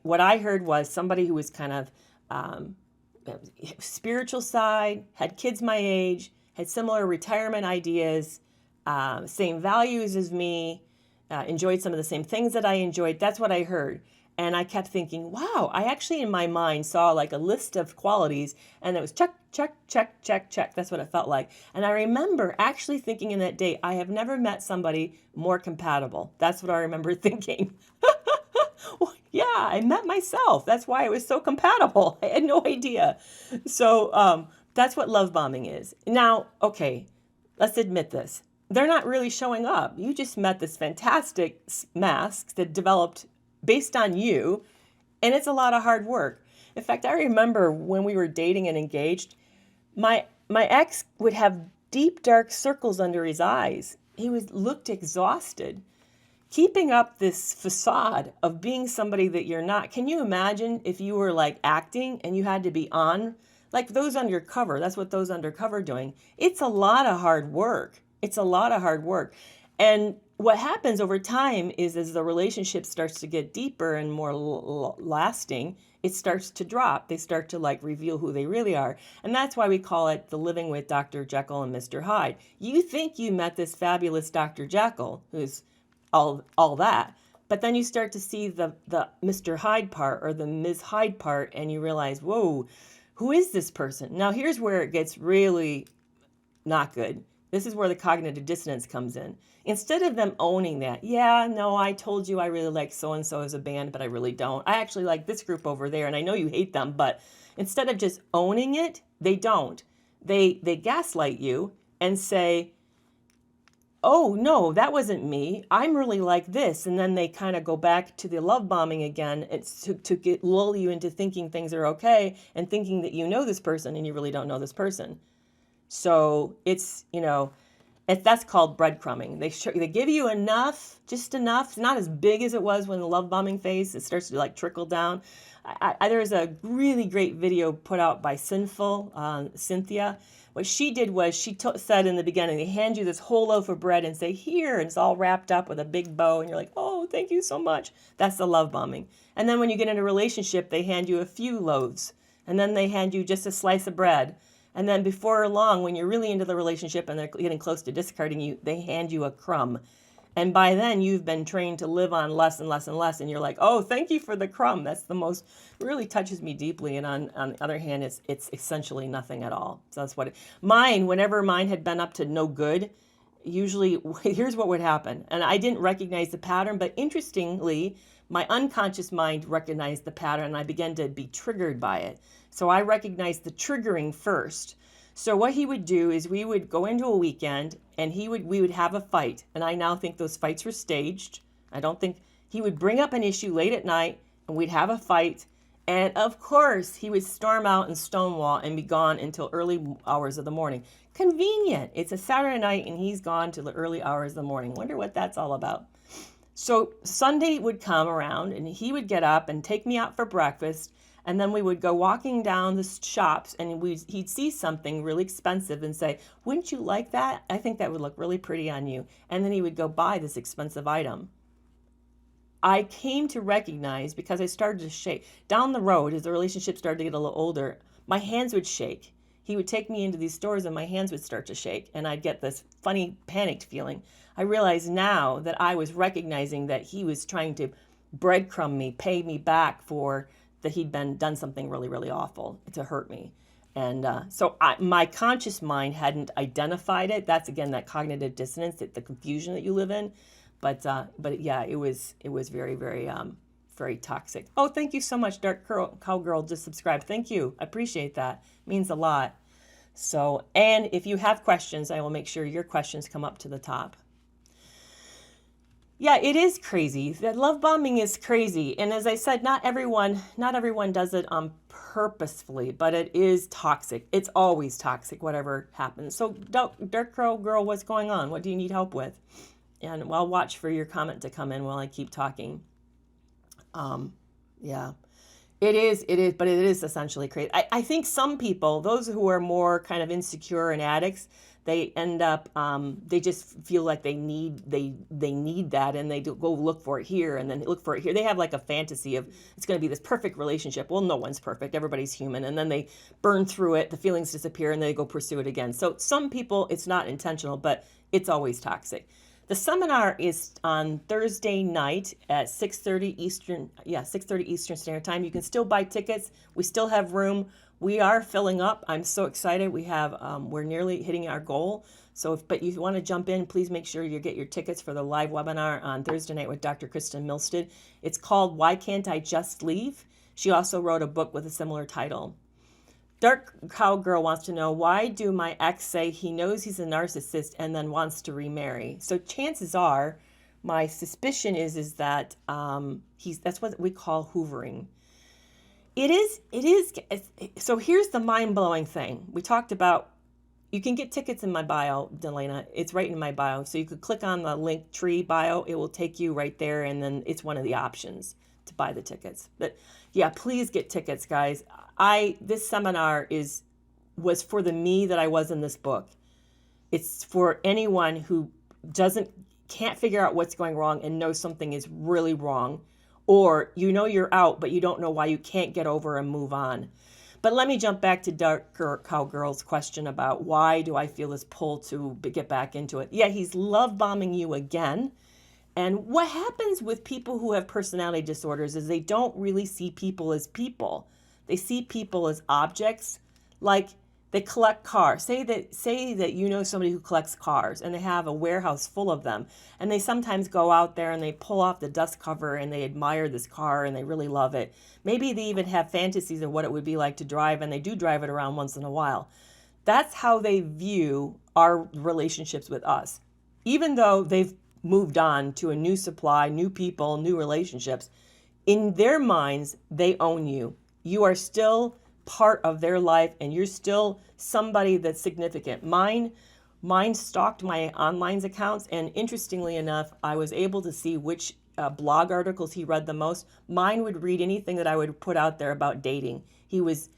What I heard was somebody who was kind of spiritual side, had kids my age, had similar retirement ideas, same values as me, enjoyed some of the same things that I enjoyed. That's what I heard. And I kept thinking, wow, I actually in my mind saw like a list of qualities and it was check, check, check, check, check. That's what it felt like. And I remember actually thinking in that day, I have never met somebody more compatible. That's what I remember thinking. Well, yeah, I met myself. That's why it was so compatible. I had no idea. So that's what love bombing is. Now, okay, let's admit this. They're not really showing up. You just met this fantastic mask that developed based on you, and it's a lot of hard work. In fact, I remember when we were dating and engaged, my ex would have deep, dark circles under his eyes. He looked exhausted. Keeping up this facade of being somebody that you're not. Can you imagine if you were like acting and you had to be on? Like those undercover, that's what those undercover are doing. It's a lot of hard work. It's a lot of hard work. And what happens over time is as the relationship starts to get deeper and more lasting, it starts to drop. They start to like reveal who they really are. And that's why we call it the living with Dr. Jekyll and Mr. Hyde. You think you met this fabulous Dr. Jekyll, who's all that, but then you start to see the Mr. Hyde part or the Ms. Hyde part and you realize, whoa, who is this person? Now here's where it gets really not good. This is where the cognitive dissonance comes in. Instead of them owning that, yeah, no, I told you I really like so-and-so as a band, but I really don't. I actually like this group over there, and I know you hate them, but instead of just owning it, they don't. They gaslight you, and say, oh, no, that wasn't me. I'm really like this. And then they kind of go back to the love bombing again. It's to lull you into thinking things are okay and thinking that you know this person and you really don't know this person. So it's, that's called breadcrumbing. They give you enough, just enough. It's not as big as it was when the love bombing phase. It starts to like trickle down. There's a really great video put out by Sinful, Cynthia. What she did was she said in the beginning, they hand you this whole loaf of bread and say, here, and it's all wrapped up with a big bow. And you're like, oh, thank you so much. That's the love bombing. And then when you get in a relationship, they hand you a few loaves. And then they hand you just a slice of bread. And then before long, when you're really into the relationship and they're getting close to discarding you, they hand you a crumb. And by then, you've been trained to live on less and less and less. And you're like, oh, thank you for the crumb. That's the most, really touches me deeply. And on the other hand, it's essentially nothing at all. So that's what whenever mine had been up to no good, usually, here's what would happen. And I didn't recognize the pattern. But interestingly, my unconscious mind recognized the pattern. And I began to be triggered by it. So I recognized the triggering first. So what he would do is we would go into a weekend and we would have a fight. And I now think those fights were staged. I don't think he would bring up an issue late at night and we'd have a fight. And of course, he would storm out and stonewall and be gone until early hours of the morning. Convenient. It's a Saturday night and he's gone till the early hours of the morning. Wonder what that's all about. So Sunday would come around and he would get up and take me out for breakfast. And then we would go walking down the shops and he'd see something really expensive and say, wouldn't you like that? I think that would look really pretty on you. And then he would go buy this expensive item. I came to recognize, because I started to shake, down the road as the relationship started to get a little older, my hands would shake. He would take me into these stores and my hands would start to shake and I'd get this funny panicked feeling. I realize now that I was recognizing that he was trying to breadcrumb me, pay me back for that he'd done something really, really awful to hurt me. And so my conscious mind hadn't identified it. That's, again, that cognitive dissonance, the confusion that you live in. But yeah, it was very, very, very toxic. Oh, thank you so much, Dark Cowgirl, just subscribed. Thank you. I appreciate that. It means a lot. So, and if you have questions, I will make sure your questions come up to the top. Yeah, it is crazy. That love bombing is crazy. And as I said, not everyone does it purposefully, but it is toxic. It's always toxic, whatever happens. So Dark Crow Girl, what's going on? What do you need help with? And I'll watch for your comment to come in while I keep talking. Yeah, it is, but it is essentially crazy. I think some people, those who are more kind of insecure and addicts, they end up, they just feel like they need that, and they go look for it here and then look for it here. They have like a fantasy of it's going to be this perfect relationship. Well, no one's perfect. Everybody's human. And then they burn through it. The feelings disappear and they go pursue it again. So some people, it's not intentional, but it's always toxic. The seminar is on Thursday night at 6:30 Eastern. Yeah, 6:30 Eastern Standard Time. You can still buy tickets. We still have room. We are filling up. I'm so excited. We have, we're nearly hitting our goal. So but you want to jump in, please make sure you get your tickets for the live webinar on Thursday night with Dr. Kristen Milstead. It's called Why Can't I Just Leave? She also wrote a book with a similar title. Dark Cowgirl wants to know, why do my ex say he knows he's a narcissist and then wants to remarry? So chances are, my suspicion is that that's what we call hoovering. It is. So here's the mind-blowing thing. We talked about, you can get tickets in my bio, Delana. It's right in my bio. So you could click on the link tree bio. It will take you right there, and then it's one of the options to buy the tickets. But yeah, please get tickets, guys. This seminar was for the me that I was in this book. It's for anyone who can't figure out what's going wrong and knows something is really wrong. Or you're out, but you don't know why you can't get over and move on. But let me jump back to Dark Cowgirl's question about why do I feel this pull to get back into it. Yeah, he's love bombing you again. And what happens with people who have personality disorders is they don't really see people as people. They see people as objects. Like they collect cars. Say that you know somebody who collects cars and they have a warehouse full of them. And they sometimes go out there and they pull off the dust cover and they admire this car and they really love it. Maybe they even have fantasies of what it would be like to drive, and they do drive it around once in a while. That's how they view our relationships with us. Even though they've moved on to a new supply, new people, new relationships, in their minds, they own you. You are still part of their life and you're still somebody that's significant. Mine stalked my online accounts, and interestingly enough, I was able to see which blog articles he read the most. Mine would read anything that I would put out there about dating. He was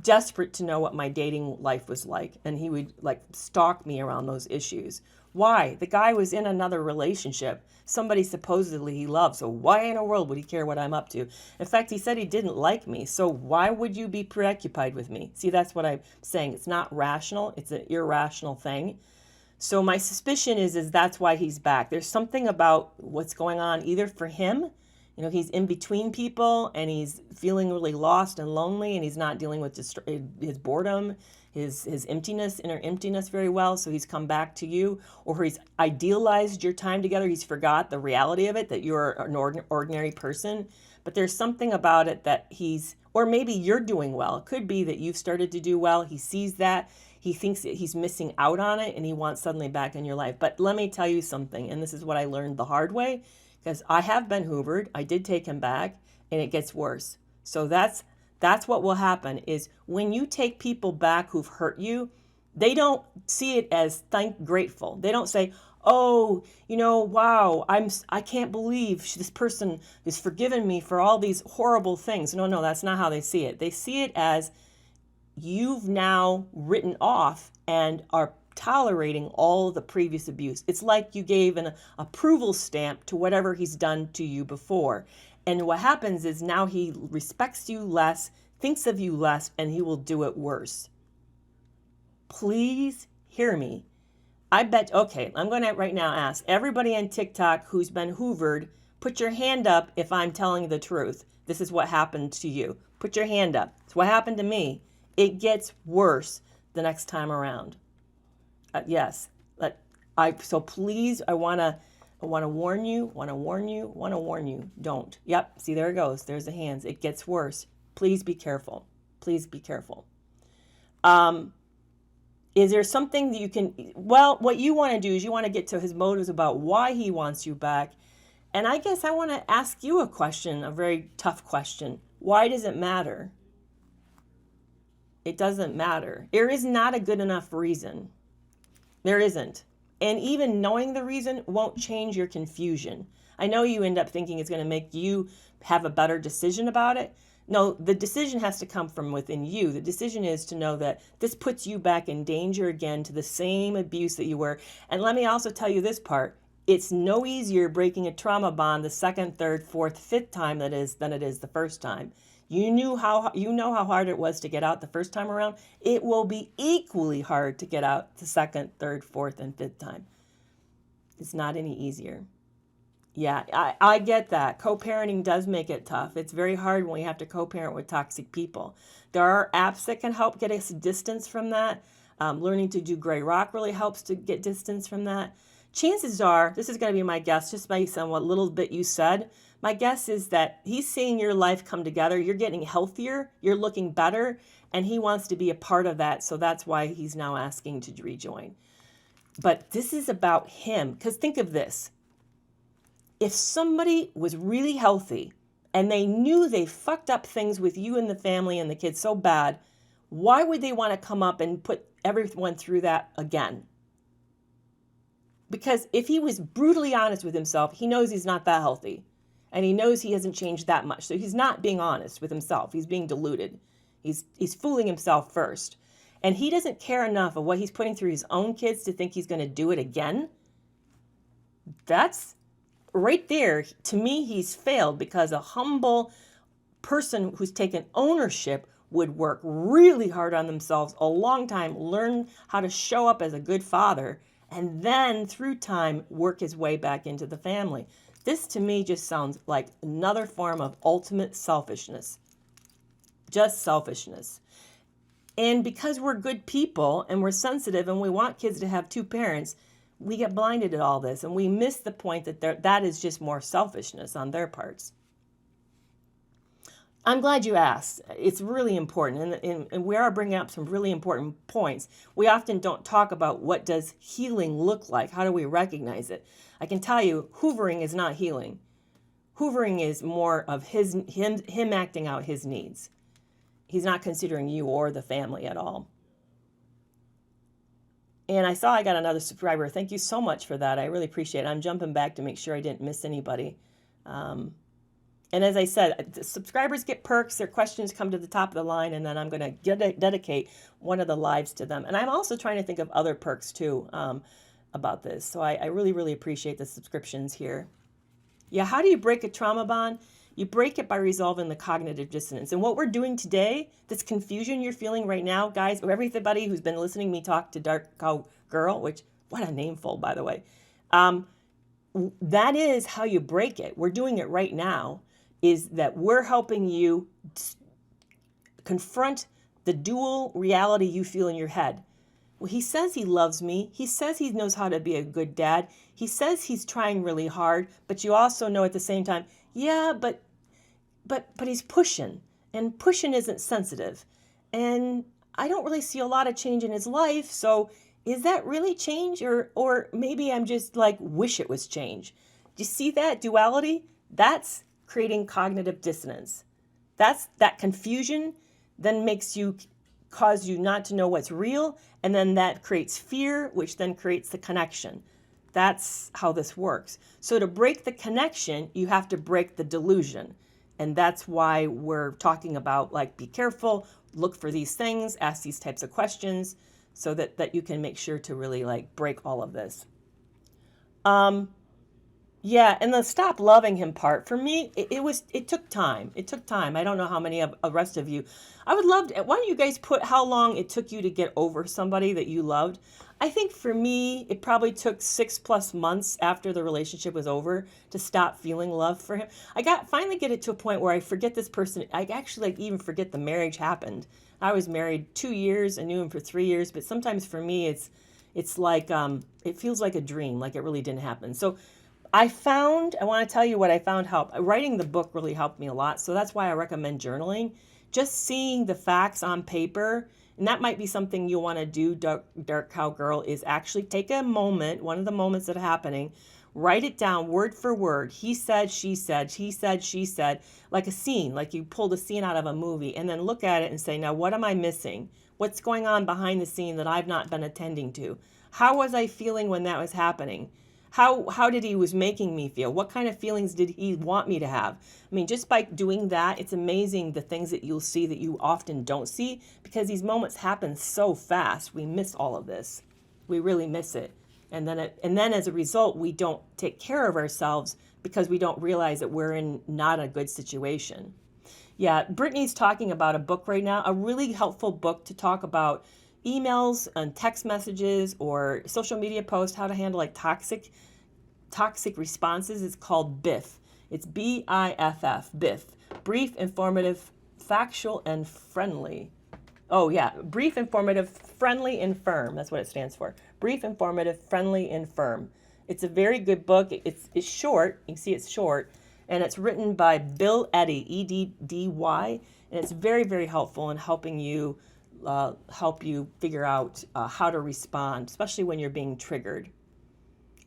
desperate to know what my dating life was like, and he would like stalk me around those issues. Why? The guy was in another relationship, somebody supposedly he loved, so why in the world would he care what I'm up to? In fact, he said he didn't like me, so why would you be preoccupied with me? See, that's what I'm saying. It's not rational, it's an irrational thing. So my suspicion is that's why he's back. There's something about what's going on either for him, he's in between people and he's feeling really lost and lonely, and he's not dealing with his boredom, his emptiness, inner emptiness very well. So he's come back to you, or he's idealized your time together. He's forgot the reality of it, that you're an ordinary person. But there's something about it that or maybe you're doing well. It could be that you've started to do well. He sees that. He thinks that he's missing out on it and he wants suddenly back in your life. But let me tell you something, and this is what I learned the hard way, because I have been hoovered. I did take him back, and it gets worse. So that's what will happen is when you take people back who've hurt you, they don't see it as grateful. They don't say, oh, wow, I can't believe this person has forgiven me for all these horrible things. No, that's not how they see it. They see it as you've now written off and are tolerating all the previous abuse. It's like you gave an approval stamp to whatever he's done to you before. And what happens is now he respects you less, thinks of you less, and he will do it worse. Please hear me. I'm going to right now ask everybody on TikTok who's been hoovered, put your hand up if I'm telling the truth. This is what happened to you. Put your hand up. It's what happened to me. It gets worse the next time around. Yes. So please, I want to warn you, don't. Yep, see, there it goes. There's the hands. It gets worse. Please be careful. Please be careful. Is there something that you can, what you want to do is you want to get to his motives about why he wants you back. And I guess I want to ask you a question, a very tough question. Why does it matter? It doesn't matter. There is not a good enough reason. There isn't. And even knowing the reason won't change your confusion. I know you end up thinking it's going to make you have a better decision about it. No, the decision has to come from within you. The decision is to know that this puts you back in danger again to the same abuse that you were. And let me also tell you this part. It's no easier breaking a trauma bond the second, third, fourth, fifth time than it is the first time. You know how hard it was to get out the first time around. It will be equally hard to get out the second, third, fourth, and fifth time. It's not any easier. Yeah, I get that. Co-parenting does make it tough. It's very hard when we have to co-parent with toxic people. There are apps that can help get us distance from that. Learning to do gray rock really helps to get distance from that. Chances are, this is going to be my guess, just based on what little bit you said, my guess is that he's seeing your life come together. You're getting healthier. You're looking better. And he wants to be a part of that. So that's why he's now asking to rejoin. But this is about him. Because think of this. If somebody was really healthy and they knew they fucked up things with you and the family and the kids so bad, why would they want to come up and put everyone through that again? Because if he was brutally honest with himself, he knows he's not that healthy. And he knows he hasn't changed that much. So he's not being honest with himself. He's being deluded. He's fooling himself first. And he doesn't care enough of what he's putting through his own kids to think he's going to do it again. That's right there. To me, he's failed, because a humble person who's taken ownership would work really hard on themselves a long time, learn how to show up as a good father, and then through time work his way back into the family. This to me just sounds like another form of ultimate selfishness. Just selfishness. And because we're good people and we're sensitive and we want kids to have two parents, we get blinded at all this and we miss the point that that is just more selfishness on their parts. I'm glad you asked. It's really important, and we are bringing up some really important points. We often don't talk about what does healing look like. How do we recognize it? I can tell you, hoovering is not healing. Hoovering is more of him acting out his needs. He's not considering you or the family at all. And I saw I got another subscriber. Thank you so much for that. I really appreciate it. I'm jumping back to make sure I didn't miss anybody. And as I said, subscribers get perks. Their questions come to the top of the line, and then I'm going to dedicate one of the lives to them. And I'm also trying to think of other perks, too, about this. So I really, really appreciate the subscriptions here. Yeah, how do you break a trauma bond? You break it by resolving the cognitive dissonance. And what we're doing today, this confusion you're feeling right now, guys, or everybody who's been listening to me talk to Dark Cow Girl, which, what a nameful, by the way. That is how you break it. We're doing it right now, is that we're helping you confront the dual reality you feel in your head. Well, he says he loves me. He says he knows how to be a good dad. He says he's trying really hard, but you also know at the same time, yeah, but he's pushing, and pushing isn't sensitive. And I don't really see a lot of change in his life, so is that really change? Or maybe I'm just like, wish it was change. Do you see that duality? That's creating cognitive dissonance. That confusion then cause you not to know what's real, and then that creates fear, which then creates the connection. That's how this works. So to break the connection, you have to break the delusion. And that's why we're talking about, like, be careful, look for these things, ask these types of questions, so that you can make sure to really, like, break all of this. Yeah, and the stop loving him part, for me, it took time. It took time. I don't know how many of the rest of you. I would love to, why don't you guys put how long it took you to get over somebody that you loved? I think for me, it probably took 6+ months after the relationship was over to stop feeling love for him. Finally get it to a point where I forget this person. I actually even forget the marriage happened. I was married 2 years. I knew him for 3 years, but sometimes for me, it's like, it feels like a dream, like it really didn't happen. So I want to tell you what I found help. Writing the book really helped me a lot. So that's why I recommend journaling. Just seeing the facts on paper, and that might be something you'll want to do, Dark Cow Girl, is actually take a moment, one of the moments that are happening, write it down word for word. He said, she said, he said, she said, like a scene, like you pulled a scene out of a movie, and then look at it and say, now what am I missing? What's going on behind the scene that I've not been attending to? How was I feeling when that was happening? How did he was making me feel? What kind of feelings did he want me to have? I mean, just by doing that, it's amazing the things that you'll see that you often don't see, because these moments happen so fast. We miss all of this. We really miss it. And then as a result, we don't take care of ourselves because we don't realize that we're in not a good situation. Yeah, Brittany's talking about a book right now, a really helpful book to talk about emails and text messages or social media posts, how to handle like toxic responses. It's called BIFF. It's BIFF, BIFF. Brief, informative, factual, and friendly. Oh yeah, brief, informative, friendly, and firm. That's what it stands for. Brief, informative, friendly, and firm. It's a very good book. It's short. You can see it's short. And it's written by Bill Eddy, E-D-D-Y. And it's very, very helpful in helping you help you figure out how to respond, especially when you're being triggered.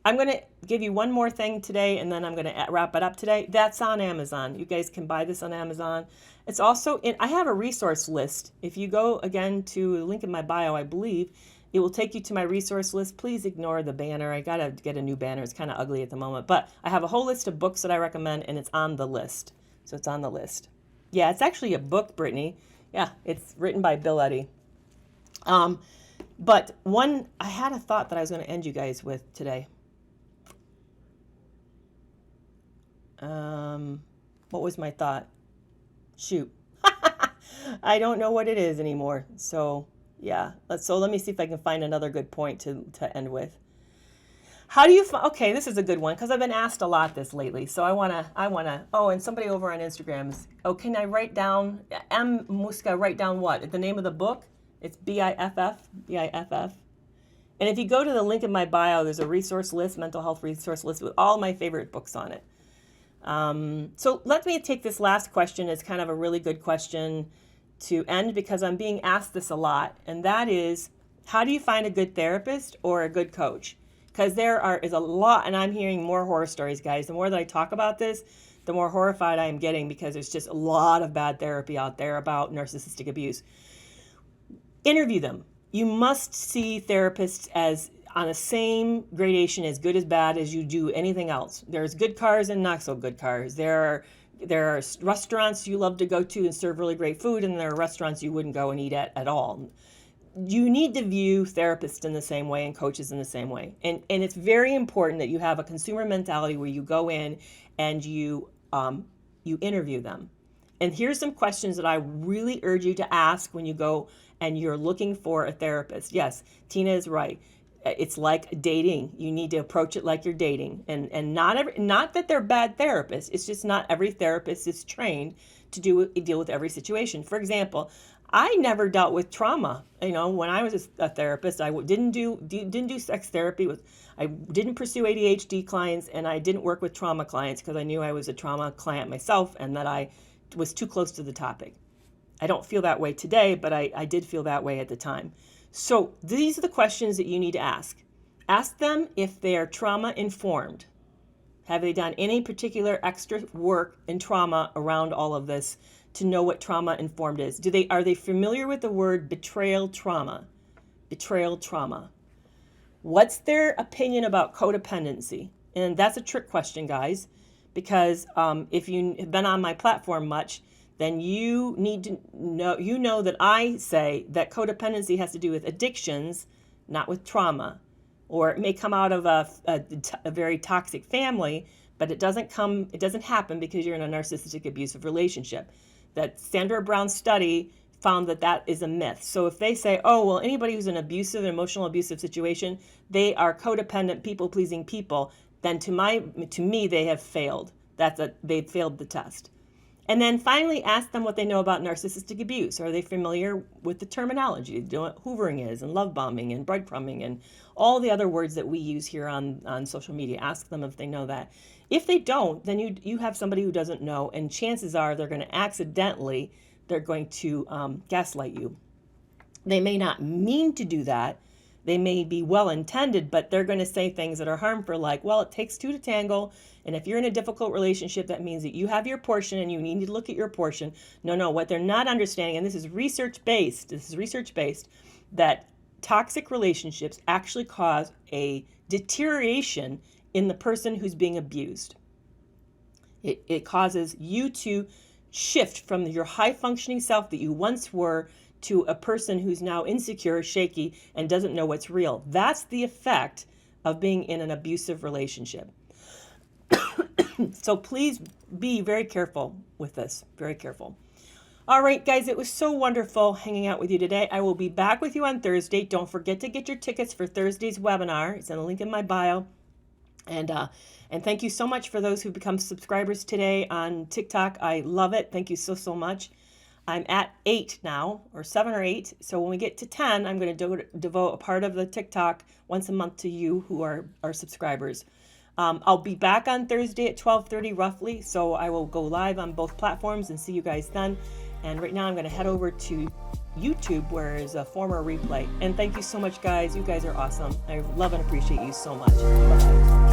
I'm going to give you one more thing today, and then I'm going to wrap it up today. That's on Amazon. You guys can buy this on Amazon. It's also I have a resource list. If you go, again, to the link in my bio, I believe, it will take you to my resource list. Please ignore the banner. I got to get a new banner. It's kind of ugly at the moment. But I have a whole list of books that I recommend, and it's on the list. So it's on the list. Yeah, it's actually a book, Brittany. Yeah, it's written by Bill Eddy. But I had a thought that I was going to end you guys with today. What was my thought? Shoot. I don't know what it is anymore. So, yeah. Let me see if I can find another good point to end with. How do you okay, this is a good one, because I've been asked a lot this lately. So I want to, and somebody over on Instagram is, can I write down, M. Muska, write down what? The name of the book? It's BIFF. And if you go to the link in my bio, there's a resource list, mental health resource list with all my favorite books on it. So let me take this last question as kind of a really good question to end, because I'm being asked this a lot, and that is, how do you find a good therapist or a good coach? Because is a lot, and I'm hearing more horror stories, guys. The more that I talk about this, the more horrified I am getting, because there's just a lot of bad therapy out there about narcissistic abuse. Interview them. You must see therapists as on the same gradation as good as bad as you do anything else. There's good cars and not so good cars. There are restaurants you love to go to and serve really great food, and there are restaurants you wouldn't go and eat at all. You need to view therapists in the same way and coaches in the same way. And it's very important that you have a consumer mentality where you go in and you interview them. And here's some questions that I really urge you to ask when you go and you're looking for a therapist. Yes, Tina is right. It's like dating. You need to approach it like you're dating. And not that they're bad therapists. It's just not every therapist is trained to deal with every situation. For example, I never dealt with trauma. When I was a therapist, I didn't do sex therapy. I didn't pursue ADHD clients, and I didn't work with trauma clients because I knew I was a trauma client myself and that I was too close to the topic. I don't feel that way today, but I did feel that way at the time. So these are the questions that you need to ask. Ask them if they are trauma informed. Have they done any particular extra work in trauma around all of this to know what trauma informed is? Are they familiar with the word betrayal trauma? Betrayal trauma. What's their opinion about codependency? And that's a trick question, guys, because if you have been on my platform much, then you need to know that I say that codependency has to do with addictions, not with trauma. Or it may come out of a very toxic family, but it doesn't happen because you're in a narcissistic abusive relationship. That Sandra Brown study found that is a myth. So if they say, oh, well, anybody who's in an emotional abusive situation, they are codependent, people-pleasing people, then to me, they have failed. They've failed the test. And then finally, ask them what they know about narcissistic abuse. Are they familiar with the terminology? Do you know what hoovering is, and love bombing, and breadcrumbing, and all the other words that we use here on social media? Ask them if they know that. If they don't, then you have somebody who doesn't know, and chances are they're going to gaslight you. They may not mean to do that. They may be well-intended, but they're going to say things that are harmful, like, well, it takes two to tango, and if you're in a difficult relationship, that means that you have your portion and you need to look at your portion. No, what they're not understanding, and this is research-based, that toxic relationships actually cause a deterioration in the person who's being abused. It causes you to shift from your high-functioning self that you once were to a person who's now insecure, shaky, and doesn't know what's real. That's the effect of being in an abusive relationship. So please be very careful with this, very careful. All right, guys, it was so wonderful hanging out with you today. I will be back with you on Thursday. Don't forget to get your tickets for Thursday's webinar. It's in the link in my bio. And thank you so much for those who become subscribers today on TikTok. I love it. Thank you so much. I'm at 8 now, or 7 or 8. So when we get to 10, I'm going to devote a part of the TikTok once a month to you who are subscribers. I'll be back on Thursday at 12:30 roughly. So I will go live on both platforms and see you guys then. And right now I'm going to head over to YouTube, where is a former replay. And thank you so much, guys. You guys are awesome. I love and appreciate you so much. Bye-bye.